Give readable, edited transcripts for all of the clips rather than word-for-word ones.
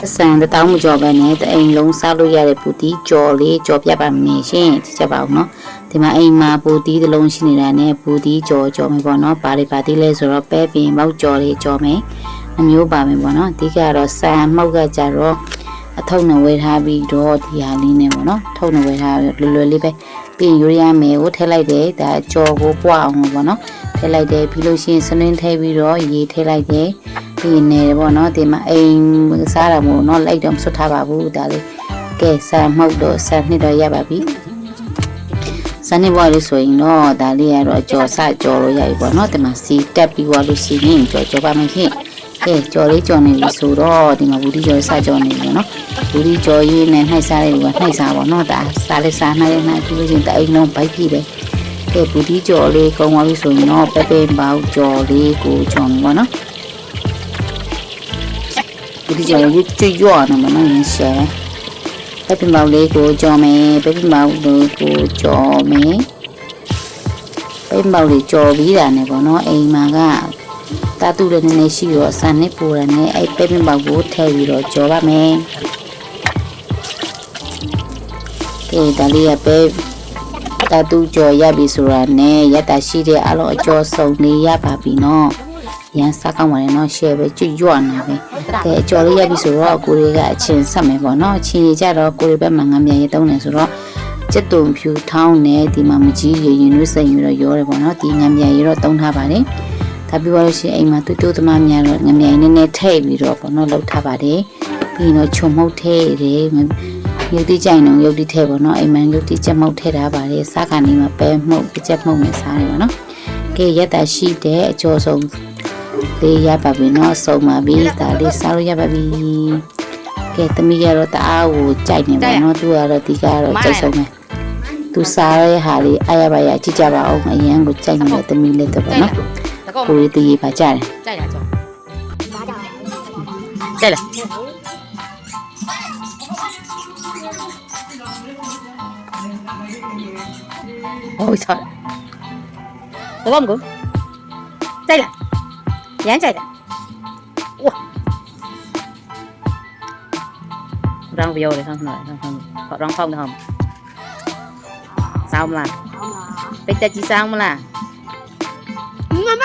Sàn the town job and it ain't long salary putti, jolly, job yapa machine, chabano. The ma aim ma putti, the long shinirane, putti, jomibono, party party less or a peppy, about jolly, jome, and you bamibono, tika Sam, moga jaro, a tone away happy door, the aline, tone away have lullibe, being Uria may would tell like day that jaw go wow, tell like day, pillow shin, sunning heavy raw, ye tell like day. ဒီနေပေါ့နော်ဒီမှာအိမ်စားတာမို့နော်လိုက်တော့မစွတ်ထားပါဘူးဒါလေးကဲဆန်မှုတ်တော့ဆန်နှစ်တော့ရပါပြီဆန်နှစ်ဘွားလေးဆိုရင်တော့ဒါလေးကတော့ကြော်စကြော်လို့ရပြီပေါ့နော်ဒီမှာစီတက်ပြီးသွားလို့ရှိရင်ကြော်ပါမယ်ခင်ကဲကြော်လေးကြော်နေပြီဆိုတော့ဒီမှာဘူးဒီကြော်စကြော်နေပြီနော်ဘူးဒီကြော်ရင်းနဲ့နှိုက်စားလေးကနှိုက်စားပေါ့နော်ဒါစားလေးစားနှိုက်ပြီးလို့ရှိရင်တအိမ်လုံးဘိုက်ပြီပဲကဲဘူးဒီကြော်လေးကောင်းသွားပြီဆိုရင်တော့ပဲပဲပေါက်ကြော်လေးကိုကြော်မယ်ပေါ့နော်ဒီကြောင်ရွတ်ရွတ်နေမှာနော်ရှယ်ပဲပြမောက်လေးကိုကြော်မယ်ပဲပြမောက်လေးကိုကြော်မယ်ပဲမောက်လေးကြော်ပြီးတာနဲ့ပေါ့နော်အိမ်မှာကတာတူလည်းနည်းနည်းရှိတော့ဆန်နဲ့ပူရနဲ့အဲ့ပဲပြမောက်ကိုထည့်ပြီးတော့ကြော်ပါမယ်ကဲဒါလေးကပဲတာတူကြော်ရပြီဆိုတာနဲ့ရတာရှိတဲ့အလုံးအကျော်စုံလေးရပါပြီနော်ရန်စားကောင်းပါလေနော်ရှယ်ပဲကြွရွတ်နေပဲကဲကြော်လေးရပြီဆိုတော့ကိုလေးကအချင်းဆက်မယ်ပေါ့နော်ချင်းရကြတော့ကိုလေးပဲမှငမ်းမြန်ရေးတုံးနေဆိုတော့ကျက်တုံဖြူထောင်းနဲ့ဒီမှာမကြီးရရင်ရွေးစိန်ပြီးတော့ရောတယ်ပေါ့နော်ဒီငမ်းမြန်ရေးတော့တုံးထားပါတယ်ဒါပြီးတော့ရှင်အိမ်မှာတူတူသမားများတော့ငမ်းမြန်နည်းနည်းထည့်ပြီးတော့ပေါ့နော်လောက်ထားပါတယ်ပြီးတော့ချုံမှုတ်ထည့်တယ်ရုပ်တိကြိုင်တော့ရုပ်တိထည့်ပေါ့နော်အိမ်မှာရုပ်တိချက်မှုတ်ထည့်ထားပါတယ်စားခါနေမှာပဲမှုတ်ချက်မှုတ်နဲ့စားတယ်ပေါ့နော်ကဲရက်တာရှိတဲ့အကျော်ဆုံးလေးရပါပြီနော်ဆုံးပါပြီဒါလေးစားလို့ရပါပြီကဲသမီးကတော့တအားကိုကြိုက်နေပါနော်သူကတော့ဒီကတော့ကြိုက်ဆုံးပဲသူစားရတဲ့ဟာလေးအားရပါရကြည့်ကြပါအောင်အရင်ကိုကြိုက်နေတဲ့သမီးလေးတော့ပေါ့နော်ကိုရီးတီးပါကြတယ်ကြိုက်တာကြောကြိုက်လားဟိုးစားတော့မကိုကြိုက်လားရမ်းကြိုက်တယ်ဝါရောင်းပြောတယ်ဆောင်းနှော်ဆောင်းရောင်းဖောက်တယ်ဟောဆောင်းမလားပိတ်တက်ကြီးဆောင်းမလားမမ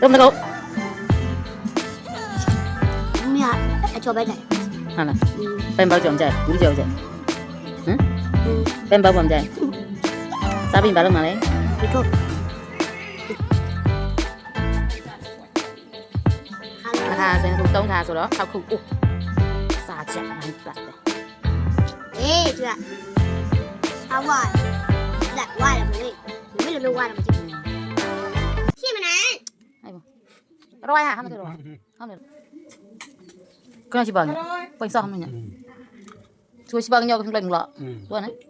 တော့မကောမရအချောပဲကြိုက်ဟာလားပင်ပေါက်ကြောင်ကြိုက်ဘူးကြောင်ကြိုက်ဟမ်ပင်ပေါက်ပေါင်ကြိုက်စားပြီးဘာလုပ်မှာလဲဒီကုတ်ဟာစင်ခု3ခါဆိုတော့6ခုစားချက်နိုင်ပတ်တယ်အေးကြည့်အဝါလက်ဝါရမလေးမင်းလိုဝါရမကြည့်ရှင်းမနဲ့အဲ့ဘောရောရဟာမတော်ဟာမကနချီပါငယ်ပိုင်စားမနေချွေးစီပါငယ်ကိုခင်းလိုက်မလားတော့နော်